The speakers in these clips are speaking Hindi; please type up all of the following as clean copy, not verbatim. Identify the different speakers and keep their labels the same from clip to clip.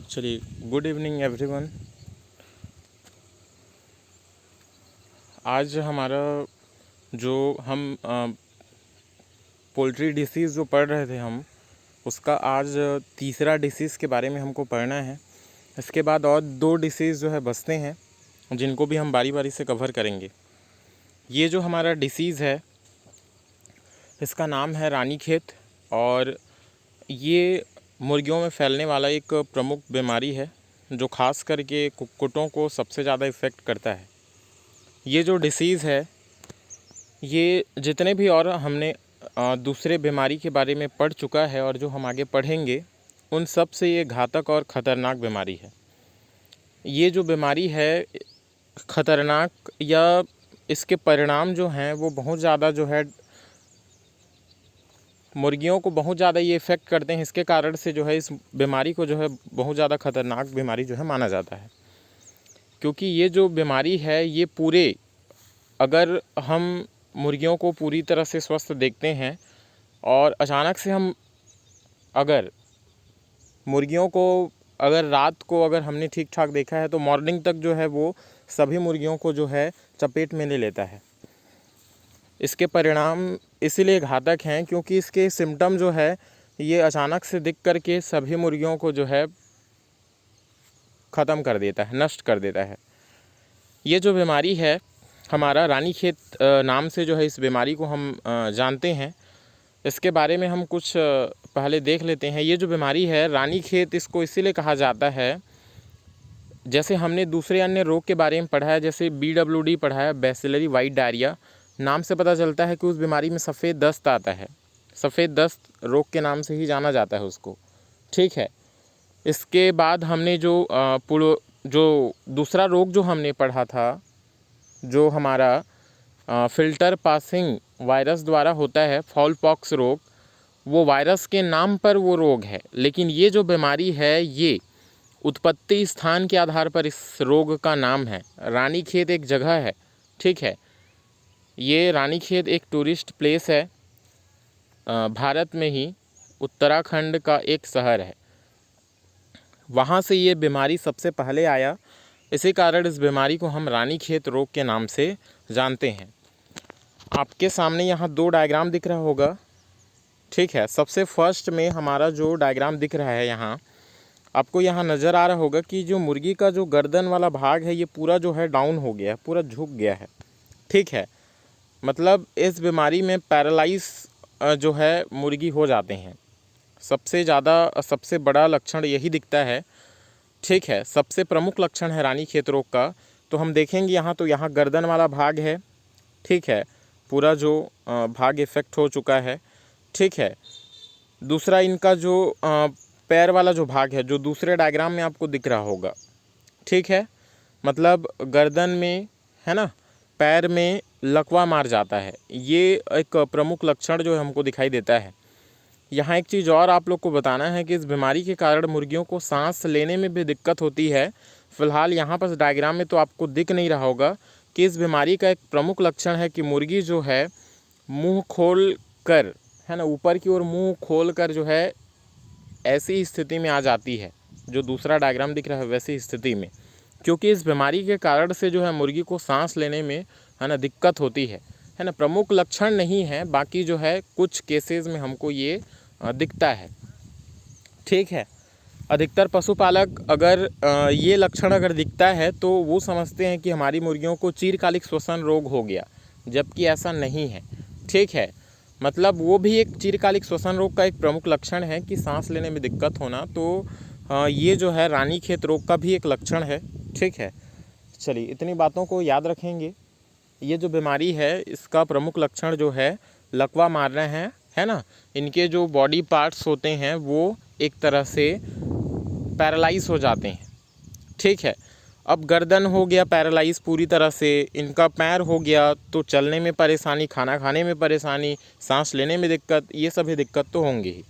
Speaker 1: चलिए, गुड इवनिंग एवरीवन। आज हमारा जो हम पोल्ट्री डिसीज़ जो पढ़ रहे थे हम उसका आज तीसरा डिसीज़ के बारे में हमको पढ़ना है। इसके बाद और दो डिसीज़ जो है बचते हैं जिनको भी हम बारी बारी से कवर करेंगे। ये जो हमारा डिसीज़ है इसका नाम है रानीखेत और ये मुर्गियों में फैलने वाला एक प्रमुख बीमारी है जो ख़ास करके कुक्कुटों को सबसे ज़्यादा इफ़ेक्ट करता है। ये जो डिसीज़ है ये जितने भी और हमने दूसरे बीमारी के बारे में पढ़ चुका है और जो हम आगे पढ़ेंगे उन सब से ये घातक और ख़तरनाक बीमारी है। ये जो बीमारी है ख़तरनाक या इसके परिणाम जो हैं वो बहुत ज़्यादा जो है मुर्गियों को बहुत ज़्यादा ये इफ़ेक्ट करते हैं। इसके कारण से जो है इस बीमारी को जो है बहुत ज़्यादा ख़तरनाक बीमारी जो है माना जाता है, क्योंकि ये जो बीमारी है ये पूरे अगर हम मुर्गियों को पूरी तरह से स्वस्थ देखते हैं और अचानक से हम अगर मुर्गियों को अगर रात को अगर हमने ठीक ठाक देखा है तो मॉर्निंग तक जो है वो सभी मुर्गियों को जो है चपेट में ले लेता है। इसके परिणाम इसीलिए घातक हैं क्योंकि इसके सिम्टम जो है ये अचानक से दिख करके सभी मुर्गियों को जो है ख़त्म कर देता है, नष्ट कर देता है। ये जो बीमारी है हमारा रानीखेत नाम से जो है इस बीमारी को हम जानते हैं। इसके बारे में हम कुछ पहले देख लेते हैं। ये जो बीमारी है रानीखेत इसको इसीलिए कहा जाता है, जैसे हमने दूसरे अन्य रोग के बारे में पढ़ा है, जैसे BWD पढ़ा है, बैसिलरी वाइट डायरिया, नाम से पता चलता है कि उस बीमारी में सफ़ेद दस्त आता है। सफ़ेद दस्त रोग के नाम से ही जाना जाता है उसको, ठीक है। इसके बाद हमने जो दूसरा रोग जो हमने पढ़ा था, जो हमारा फ़िल्टर पासिंग वायरस द्वारा होता है, फॉल पॉक्स रोग, वो वायरस के नाम पर वो रोग है। लेकिन ये जो बीमारी है ये उत्पत्ति स्थान के आधार पर इस रोग का नाम है। रानीखेत एक जगह है, ठीक है। ये रानीखेत एक टूरिस्ट प्लेस है, भारत में ही उत्तराखंड का एक शहर है। वहाँ से ये बीमारी सबसे पहले आया, इसी कारण इस बीमारी को हम रानीखेत रोग के नाम से जानते हैं। आपके सामने यहाँ दो डायग्राम दिख रहा होगा, ठीक है। सबसे फर्स्ट में हमारा जो डायग्राम दिख रहा है यहाँ आपको यहाँ नज़र आ रहा होगा कि जो मुर्गी का जो गर्दन वाला भाग है ये पूरा जो है डाउन हो गया है, पूरा झुक गया है, ठीक है। मतलब इस बीमारी में पैरालाइज जो है मुर्गी हो जाते हैं। सबसे बड़ा लक्षण यही दिखता है, ठीक है। सबसे प्रमुख लक्षण है रानीखेत रोग का। तो हम देखेंगे यहाँ, तो यहाँ गर्दन वाला भाग है, ठीक है, पूरा जो भाग इफेक्ट हो चुका है, ठीक है। दूसरा इनका जो पैर वाला जो भाग है जो दूसरे डायग्राम में आपको दिख रहा होगा, ठीक है, मतलब गर्दन में है ना, पैर में लकवा मार जाता है। ये एक प्रमुख लक्षण जो है हमको दिखाई देता है। यहाँ एक चीज़ और आप लोग को बताना है कि इस बीमारी के कारण मुर्गियों को सांस लेने में भी दिक्कत होती है। फ़िलहाल यहाँ पर डायग्राम में तो आपको दिख नहीं रहा होगा कि इस बीमारी का एक प्रमुख लक्षण है कि मुर्गी जो है मुँह खोल कर, है ना, ऊपर की ओर मुँह खोल कर जो है ऐसी स्थिति में आ जाती है, जो दूसरा डायग्राम दिख रहा है वैसी स्थिति में, क्योंकि इस बीमारी के कारण से जो है मुर्गी को सांस लेने में, है ना, दिक्कत होती है ना। प्रमुख लक्षण नहीं है, बाकी जो है कुछ केसेस में हमको ये दिखता है, ठीक है। अधिकतर पशुपालक अगर ये लक्षण अगर दिखता है तो वो समझते हैं कि हमारी मुर्गियों को चिरकालिक श्वसन रोग हो गया, जबकि ऐसा नहीं है, ठीक है। मतलब वो भी एक चिरकालिक श्वसन रोग का एक प्रमुख लक्षण है कि सांस लेने में दिक्कत होना। तो ये जो है रानीखेत रोग का भी एक लक्षण है, ठीक है। चलिए, इतनी बातों को याद रखेंगे। ये जो बीमारी है इसका प्रमुख लक्षण जो है लकवा मारना है ना। इनके जो बॉडी पार्ट्स होते हैं वो एक तरह से पैरालाइज हो जाते हैं, ठीक है। अब गर्दन हो गया पैरालाइज पूरी तरह से, इनका पैर हो गया तो चलने में परेशानी, खाना खाने में परेशानी, सांस लेने में दिक्कत, ये सभी दिक्कत तो होंगी ही,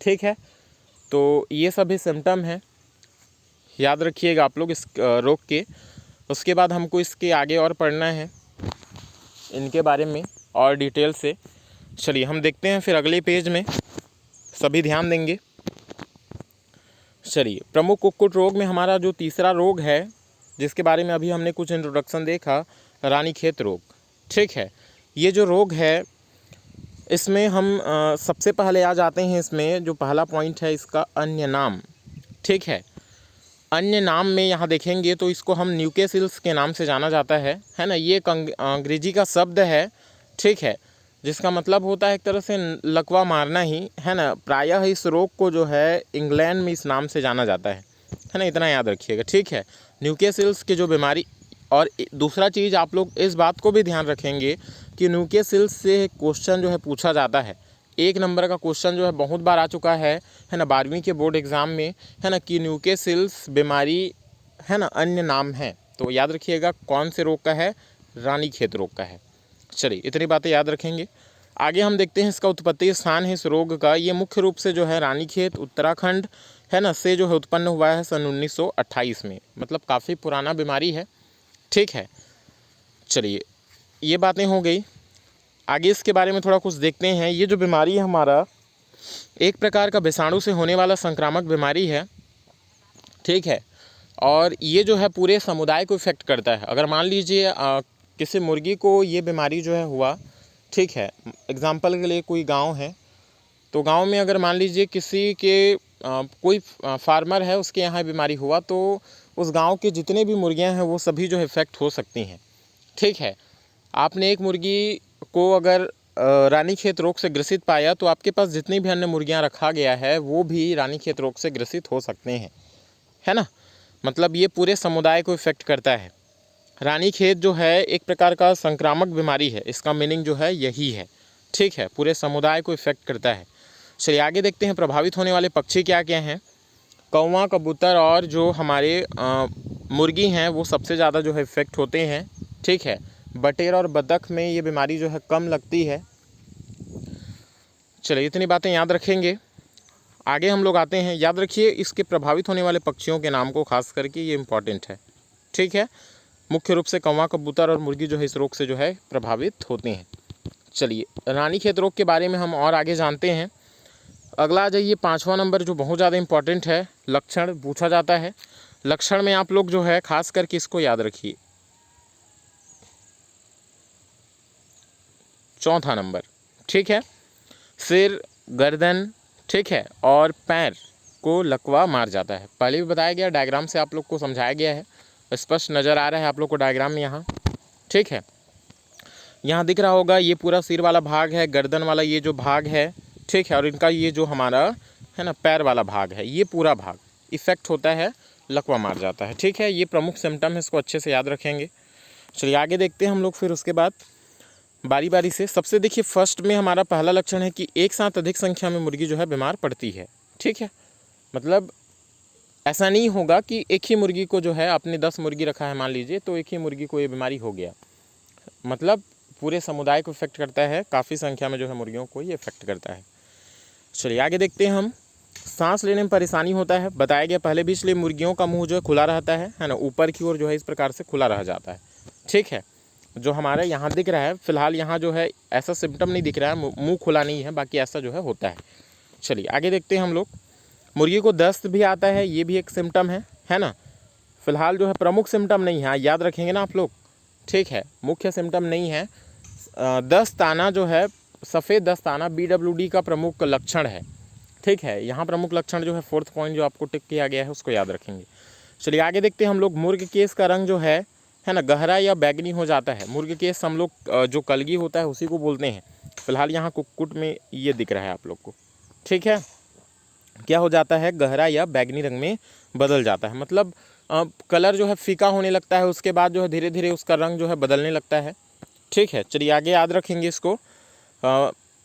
Speaker 1: ठीक है। तो ये सभी सिम्टम हैं, याद रखिएगा आप लोग इस रोग के। उसके बाद हमको इसके आगे और पढ़ना है इनके बारे में और डिटेल से। चलिए हम देखते हैं फिर अगले पेज में, सभी ध्यान देंगे। चलिए, प्रमुख कुक्कुट रोग में हमारा जो तीसरा रोग है, जिसके बारे में अभी हमने कुछ इंट्रोडक्शन देखा, रानीखेत रोग। ठीक है, ये जो रोग है इसमें हम सबसे पहले आ जाते हैं। इसमें जो पहला पॉइंट है इसका अन्य नाम। ठीक है, अन्य नाम में यहाँ देखेंगे तो इसको हम न्यूकेसिल्स के नाम से जाना जाता है ना। ये एक अंग्रेजी का शब्द है, ठीक है, जिसका मतलब होता है एक तरह से लकवा मारना ही, है ना। प्रायः इस रोग को जो है इंग्लैंड में इस नाम से जाना जाता है ना। इतना याद रखिएगा, ठीक है। न्यूकेसिल्स की जो बीमारी, और दूसरा चीज़ आप लोग इस बात को भी ध्यान रखेंगे कि न्यूकेसिल्स से क्वेश्चन जो है पूछा जाता है। 1 नंबर का क्वेश्चन जो है बहुत बार आ चुका है ना, 12वीं के बोर्ड एग्ज़ाम में, है ना, कि न्यूकेसिल्स बीमारी, है ना, अन्य नाम है। तो याद रखिएगा कौन से रोग का है, रानीखेत रोग का है। चलिए, इतनी बातें याद रखेंगे। आगे हम देखते हैं इसका उत्पत्ति स्थान है इस रोग का। ये मुख्य रूप से जो है रानीखेत उत्तराखंड, है ना, से जो है उत्पन्न हुआ है सन 1928 में। मतलब काफ़ी पुराना बीमारी है, ठीक है। चलिए, ये बातें हो गई। आगे इसके बारे में थोड़ा कुछ देखते हैं। ये जो बीमारी है हमारा, एक प्रकार का विषाणु से होने वाला संक्रामक बीमारी है, ठीक है। और ये जो है पूरे समुदाय को इफेक्ट करता है। अगर मान लीजिए किसी मुर्गी को ये बीमारी जो है हुआ, ठीक है, एग्जाम्पल के लिए कोई गांव है, तो गांव में अगर मान लीजिए किसी के कोई फार्मर है, उसके यहाँ बीमारी हुआ, तो उस गांव के जितने भी मुर्गियां हैं वो सभी जो है इफेक्ट हो सकती हैं, ठीक है। आपने एक मुर्गी को अगर रानीखेत रोग से ग्रसित पाया, तो आपके पास जितनी भी अन्य मुर्गियां रखा गया है वो भी रानीखेत रोग से ग्रसित हो सकते हैं, है ना। मतलब ये पूरे समुदाय को इफेक्ट करता है। रानीखेत जो है एक प्रकार का संक्रामक बीमारी है, इसका मीनिंग जो है यही है, ठीक है। पूरे समुदाय को इफेक्ट करता है। चलिए आगे देखते हैं प्रभावित होने वाले पक्षी क्या क्या हैं। कौवा, कबूतर और जो हमारे मुर्गी हैं वो सबसे ज़्यादा जो है इफेक्ट होते हैं, ठीक है। बटेर और बतख में ये बीमारी जो है कम लगती है। चलिए, इतनी बातें याद रखेंगे। आगे हम लोग आते हैं। याद रखिए इसके प्रभावित होने वाले पक्षियों के नाम को, खास करके ये इम्पॉर्टेंट है, ठीक है। मुख्य रूप से कौवा, कबूतर और मुर्गी जो है इस रोग से जो है प्रभावित होते हैं। चलिए, रानीखेत रोग के बारे में हम और आगे जानते हैं। अगला आ जाइए 5वां नंबर, जो बहुत ज़्यादा इम्पॉर्टेंट है, लक्षण पूछा जाता है। लक्षण में आप लोग जो है खास करके इसको याद रखिए। 4था नंबर, ठीक है। सिर, गर्दन, ठीक है, और पैर को लकवा मार जाता है। पहले भी बताया गया, डायग्राम से आप लोग को समझाया गया है, स्पष्ट नज़र आ रहा है आप लोग को डायग्राम में यहाँ, ठीक है। यहाँ दिख रहा होगा ये पूरा सिर वाला भाग है, गर्दन वाला ये जो भाग है, ठीक है, और इनका ये जो हमारा है ना पैर वाला भाग है, ये पूरा भाग इफेक्ट होता है, लकवा मार जाता है, ठीक है। ये प्रमुख सिम्टम है, इसको अच्छे से याद रखेंगे। चलिए आगे देखते हैं हम लोग फिर उसके बाद बारी बारी से। सबसे देखिए फर्स्ट में हमारा पहला लक्षण है कि एक साथ अधिक संख्या में मुर्गी जो है बीमार पड़ती है, ठीक है। मतलब ऐसा नहीं होगा कि एक ही मुर्गी को जो है, आपने 10 मुर्गी रखा है मान लीजिए, तो एक ही मुर्गी को ये बीमारी हो गया। मतलब पूरे समुदाय को इफेक्ट करता है, काफ़ी संख्या में जो है मुर्गियों को ये इफेक्ट करता है। चलिए आगे देखते हैं हम। सांस लेने में परेशानी होता है, बताया गया पहले भी, इसलिए मुर्गियों का मुंह जो है खुला रहता है ना, ऊपर की ओर जो है इस प्रकार से खुला रह जाता है, ठीक है। जो हमारे यहाँ दिख रहा है फिलहाल, यहाँ जो है ऐसा सिम्टम नहीं दिख रहा है, मुंह खुला नहीं है, बाकी ऐसा जो है होता है। चलिए आगे देखते हैं हम लोग। मुर्गी को दस्त भी आता है, ये भी एक सिम्टम है ना। फिलहाल जो है प्रमुख सिम्टम नहीं है, याद रखेंगे ना आप लोग, ठीक है, मुख्य सिम्टम नहीं है। दस्त आना जो है, सफ़ेद दस्त आना BWD का प्रमुख लक्षण है, ठीक है। यहाँ प्रमुख लक्षण जो है 4th पॉइंट जो आपको टिक किया गया है उसको याद रखेंगे। चलिए आगे देखते हैं हम लोग। मुर्ग केस का रंग जो है ना गहरा या बैगनी हो जाता है। मुर्ग केस हम लोग जो कलगी होता है उसी को बोलते हैं। फिलहाल यहाँ कुक्कुट में ये दिख रहा है आप लोग को, ठीक है। क्या हो जाता है, गहरा या बैगनी रंग में बदल जाता है। मतलब कलर जो है फीका होने लगता है, उसके बाद जो है धीरे धीरे उसका रंग जो है बदलने लगता है, ठीक है। चलिए आगे याद रखेंगे इसको।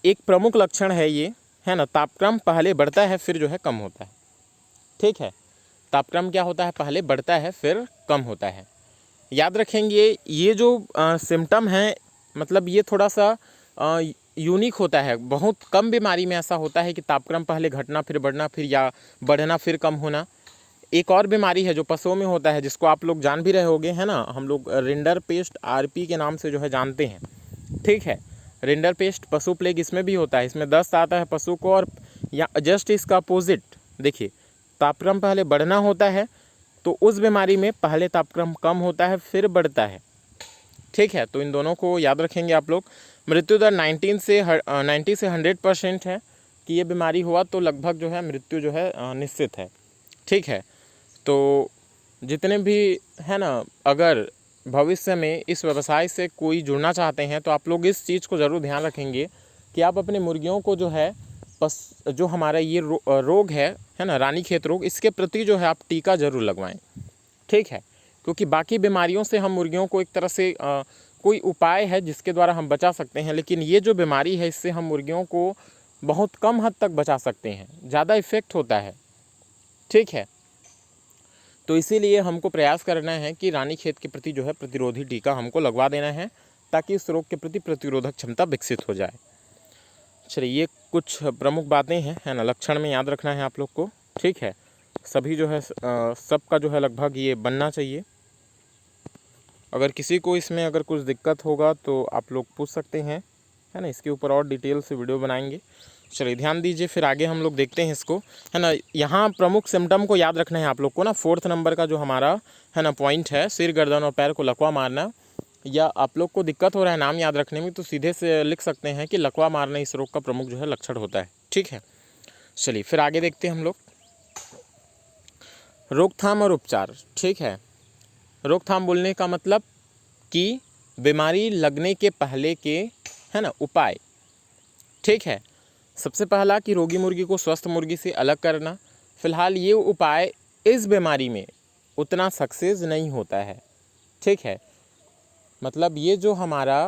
Speaker 1: एक प्रमुख लक्षण है ये, है ना, तापक्रम पहले बढ़ता है फिर जो है कम होता है, ठीक है। तापक्रम क्या होता है, पहले बढ़ता है फिर कम होता है। याद रखेंगे ये जो सिम्टम है, मतलब ये थोड़ा सा यूनिक होता है। बहुत कम बीमारी में ऐसा होता है कि तापक्रम पहले घटना फिर बढ़ना, फिर या बढ़ना फिर कम होना। एक और बीमारी है जो पशुओं में होता है, जिसको आप लोग जान भी रहे होंगे, है ना, हम लोग रिंडरपेस्ट RP के नाम से जो है जानते हैं, ठीक है। रिंडरपेस्ट पशु प्लेग इसमें भी होता है, इसमें दस्त आता है पशु को, और या जस्ट इसका अपोजिट देखिए, तापक्रम पहले बढ़ना होता है तो उस बीमारी में पहले तापक्रम कम होता है फिर बढ़ता है। ठीक है, तो इन दोनों को याद रखेंगे आप लोग। मृत्यु दर 90 से 100% है कि ये बीमारी हुआ तो लगभग जो है मृत्यु जो है निश्चित है। ठीक है, तो जितने भी है ना, अगर भविष्य में इस व्यवसाय से कोई जुड़ना चाहते हैं तो आप लोग इस चीज़ को ज़रूर ध्यान रखेंगे कि आप अपने मुर्गियों को जो है जो हमारा ये रोग है ना, रानीखेत रोग, इसके प्रति जो है आप टीका ज़रूर लगवाएं। ठीक है, क्योंकि बाकी बीमारियों से हम मुर्गियों को एक तरह से कोई उपाय है जिसके द्वारा हम बचा सकते हैं, लेकिन ये जो बीमारी है इससे हम मुर्गियों को बहुत कम हद तक बचा सकते हैं, ज़्यादा इफ़ेक्ट होता है। ठीक है, तो इसीलिए हमको प्रयास करना है कि रानीखेत के प्रति जो है प्रतिरोधी टीका हमको लगवा देना है ताकि इस रोग के प्रति प्रतिरोधक क्षमता विकसित हो जाए। चलिए, ये कुछ प्रमुख बातें हैं, है ना, लक्षण में याद रखना है आप लोग को। ठीक है, सभी जो है सबका जो है लगभग ये बनना चाहिए। अगर किसी को इसमें अगर कुछ दिक्कत होगा तो आप लोग पूछ सकते हैं, है ना, इसके ऊपर और डिटेल से वीडियो बनाएंगे। चलिए ध्यान दीजिए, फिर आगे हम लोग देखते हैं इसको, है ना। यहाँ प्रमुख सिम्टम को याद रखना है आप लोग को ना। 4th नंबर का जो हमारा है ना पॉइंट है, सिर, गर्दन और पैर को लकवा मारना, या आप लोग को दिक्कत हो रहा है नाम याद रखने में तो सीधे से लिख सकते हैं कि लकवा मारना इस रोग का प्रमुख जो है लक्षण होता है। ठीक है, चलिए फिर आगे देखते हैं हम लोग, रोकथाम और उपचार। ठीक है, रोकथाम बोलने का मतलब कि बीमारी लगने के पहले के, है ना, उपाय। ठीक है, सबसे पहला कि रोगी मुर्गी को स्वस्थ मुर्गी से अलग करना। फिलहाल ये उपाय इस बीमारी में उतना सक्सेस नहीं होता है। ठीक है, मतलब ये जो हमारा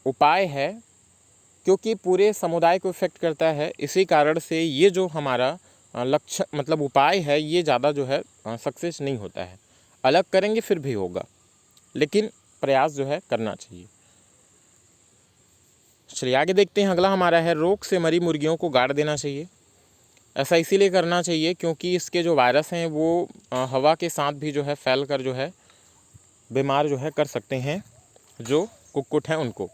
Speaker 1: उपाय है, क्योंकि पूरे समुदाय को इफेक्ट करता है, इसी कारण से ये जो हमारा लक्ष्य मतलब उपाय है ये ज़्यादा जो है सक्सेस नहीं होता है। अलग करेंगे फिर भी होगा, लेकिन प्रयास जो है करना चाहिए। चलिए आगे देखते हैं, अगला हमारा है रोग से मरी मुर्गियों को गाड़ देना चाहिए। ऐसा इसीलिए करना चाहिए क्योंकि इसके जो वायरस हैं वो हवा के साथ भी जो है फैल कर जो है बीमार जो है कर सकते हैं जो कुक्कुट हैं उनको।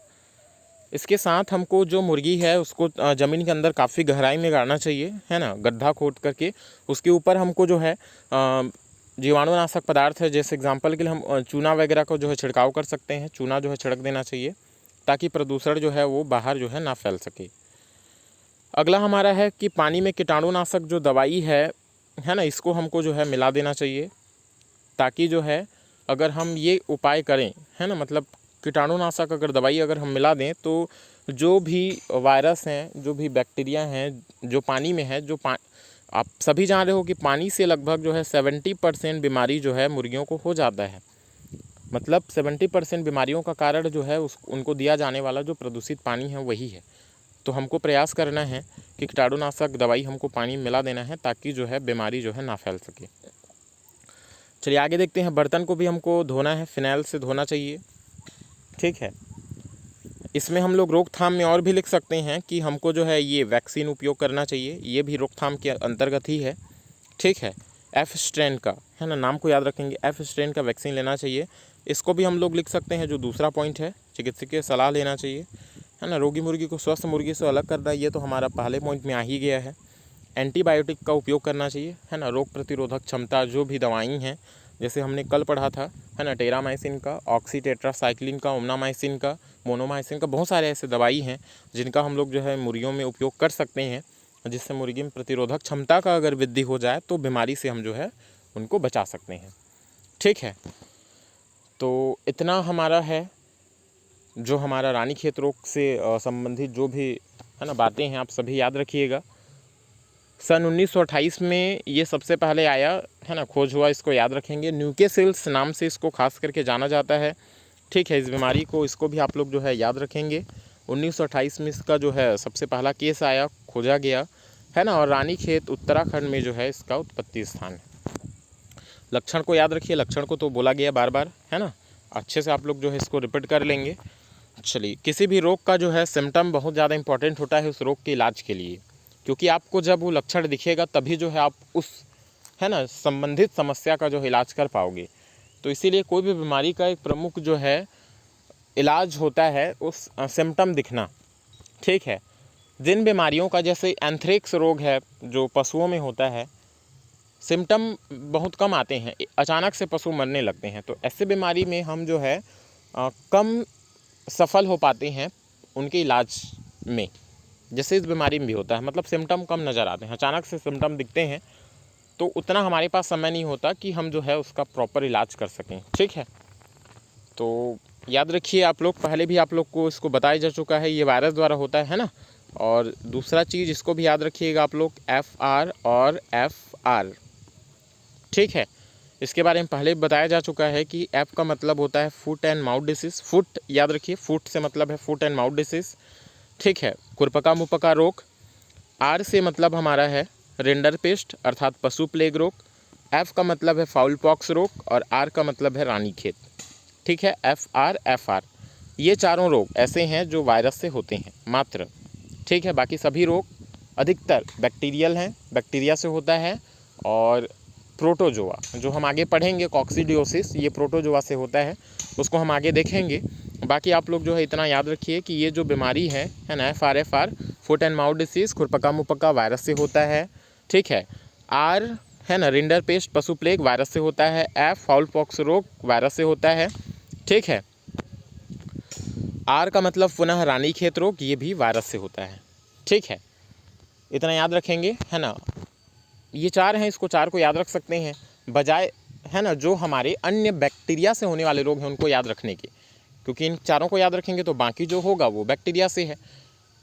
Speaker 1: इसके साथ हमको जो मुर्गी है उसको ज़मीन के अंदर काफ़ी गहराई में गाड़ना चाहिए, है ना, गड्ढा खोद करके। उसके ऊपर हमको जो है जीवाणुनाशक पदार्थ है, जैसे एग्जांपल के लिए हम चूना वगैरह को जो है छिड़काव कर सकते हैं। चूना जो है छिड़क देना चाहिए ताकि प्रदूषण जो है वो बाहर जो है ना फैल सके। अगला हमारा है कि पानी में कीटाणुनाशक जो दवाई है ना, इसको हमको जो है मिला देना चाहिए ताकि जो है अगर हम ये उपाय करें, है ना, मतलब कीटाणुनाशक अगर दवाई अगर हम मिला दें तो जो भी वायरस हैं, जो भी बैक्टीरिया हैं जो पानी में है, आप सभी जान रहे हो कि पानी से लगभग जो है 70% बीमारी जो है मुर्गियों को हो जाता है। मतलब 70% बीमारियों का कारण जो है उनको दिया जाने वाला जो प्रदूषित पानी है वही है। तो हमको प्रयास करना है कि कीटाणुनाशक दवाई हमको पानी में मिला देना है ताकि जो है बीमारी जो है ना फैल सके। चलिए आगे देखते हैं, बर्तन को भी हमको धोना है, फिनाइल से धोना चाहिए। ठीक है, इसमें हम लोग रोकथाम में और भी लिख सकते हैं कि हमको जो है ये वैक्सीन उपयोग करना चाहिए, ये भी रोकथाम के अंतर्गत ही है। ठीक है, F स्ट्रेन का, है ना, नाम को याद रखेंगे, F स्ट्रेन का वैक्सीन लेना चाहिए। इसको भी हम लोग लिख सकते हैं जो दूसरा पॉइंट है, चिकित्सकीय सलाह लेना चाहिए, है ना। रोगी मुर्गी को स्वस्थ मुर्गी से अलग करना, ये तो हमारा पहले पॉइंट में आ ही गया है। एंटीबायोटिक का उपयोग करना चाहिए, है ना। रोग प्रतिरोधक क्षमता जो भी दवाई हैं, जैसे हमने कल पढ़ा था, है ना, टेरामाइसिन का, ऑक्सीटेट्रासाइक्लिन का, ओमनामाइसिन का, मोनोमाइसिन का, बहुत सारे ऐसे दवाई हैं जिनका हम लोग जो है मुर्गियों में उपयोग कर सकते हैं, जिससे मुर्गी में प्रतिरोधक क्षमता का अगर वृद्धि हो जाए तो बीमारी से हम जो है उनको बचा सकते हैं। ठीक है, तो इतना हमारा है जो हमारा रानीखेत रोग से संबंधित जो भी है ना बातें हैं, आप सभी याद रखिएगा। सन 1928 में ये सबसे पहले आया, है ना, खोज हुआ, इसको याद रखेंगे। न्यूकेसिल्स नाम से इसको खास करके जाना जाता है। ठीक है, इस बीमारी को, इसको भी आप लोग जो है याद रखेंगे। 1928 में इसका जो है सबसे पहला केस आया, खोजा गया, है ना, और रानीखेत उत्तराखंड में जो है इसका उत्पत्ति स्थान है। लक्षण को याद रखिए, लक्षण को तो बोला गया बार बार, है ना, अच्छे से आप लोग जो है इसको रिपीट कर लेंगे। चलिए, किसी भी रोग का जो है सिम्टम बहुत ज़्यादा इंपॉर्टेंट होता है उस रोग के इलाज के लिए, क्योंकि आपको जब वो लक्षण दिखेगा तभी जो है आप उस, है ना, संबंधित समस्या का जो है इलाज कर पाओगे। तो इसीलिए कोई भी बीमारी का एक प्रमुख जो है इलाज होता है उस सिम्टम दिखना। ठीक है, जिन बीमारियों का, जैसे एंथ्रेक्स रोग है जो पशुओं में होता है, सिम्टम बहुत कम आते हैं, अचानक से पशु मरने लगते हैं। तो ऐसे बीमारी में हम जो है कम सफल हो पाते हैं उनके इलाज में, जैसे इस बीमारी में भी होता है। मतलब सिम्टम कम नज़र आते हैं, अचानक से सिम्टम दिखते हैं तो उतना हमारे पास समय नहीं होता कि हम जो है उसका प्रॉपर इलाज कर सकें। ठीक है, तो याद रखिए आप लोग, पहले भी आप लोग को इसको बताया जा चुका है, ये वायरस द्वारा होता है ना। और दूसरा चीज़ इसको भी याद रखिएगा आप लोग, FR और FR। ठीक है, इसके बारे में पहले बताया जा चुका है कि F का मतलब होता है foot and mouth disease. Foot याद रखिए, फुट से मतलब है फुट एंड माउथ डिसीज़। ठीक है, खुरपका मुपका रोग। R से मतलब हमारा है रेंडर पेस्ट अर्थात पशु प्लेग रोग। F का मतलब है फाउल पॉक्स रोग और R का मतलब है रानीखेत। ठीक है, FR FR ये चारों रोग ऐसे हैं जो वायरस से होते हैं मात्र। ठीक है, बाकी सभी रोग अधिकतर बैक्टीरियल हैं, बैक्टीरिया से होता है। और प्रोटोजोआ जो हम आगे पढ़ेंगे, कॉक्सीडियोसिस, ये प्रोटोजोआ से होता है, उसको हम आगे देखेंगे। बाकी आप लोग जो है इतना याद रखिए कि ये जो बीमारी है ना, FR foot and mouth disease खुरपका मुपका वायरस से होता है। ठीक है, R है ना रिंडर पेस्ट पशु प्लेग वायरस से होता है। F फाउल पॉक्स रोग वायरस से होता है। ठीक है, R का मतलब पुनः रानीखेत रोग, ये भी वायरस से होता है। ठीक है, इतना याद रखेंगे है ना। ये चार हैं, इसको चार को याद रख सकते हैं बजाय है ना जो हमारे अन्य बैक्टीरिया से होने वाले रोग हैं उनको याद रखने के, क्योंकि इन चारों को याद रखेंगे तो बाकी जो होगा वो बैक्टीरिया से है।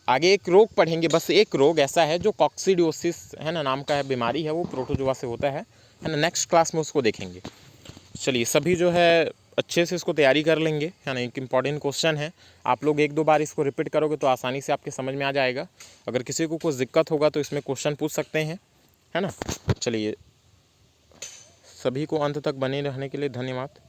Speaker 1: आगे एक रोग पढ़ेंगे, बस एक रोग ऐसा है जो कॉक्सीडियोसिस है ना नाम का है, बीमारी है, वो प्रोटोजोआ से होता है ना। नेक्स्ट क्लास में उसको देखेंगे। चलिए सभी जो है अच्छे से इसको तैयारी कर लेंगे है ना। एक इम्पॉर्टेंट क्वेश्चन है, आप लोग एक दो बार इसको रिपीट करोगे तो आसानी से आपके समझ में आ जाएगा। अगर किसी को कुछ दिक्कत होगा तो इसमें क्वेश्चन पूछ सकते हैं है ना। चलिए सभी को अंत तक बने रहने के लिए धन्यवाद।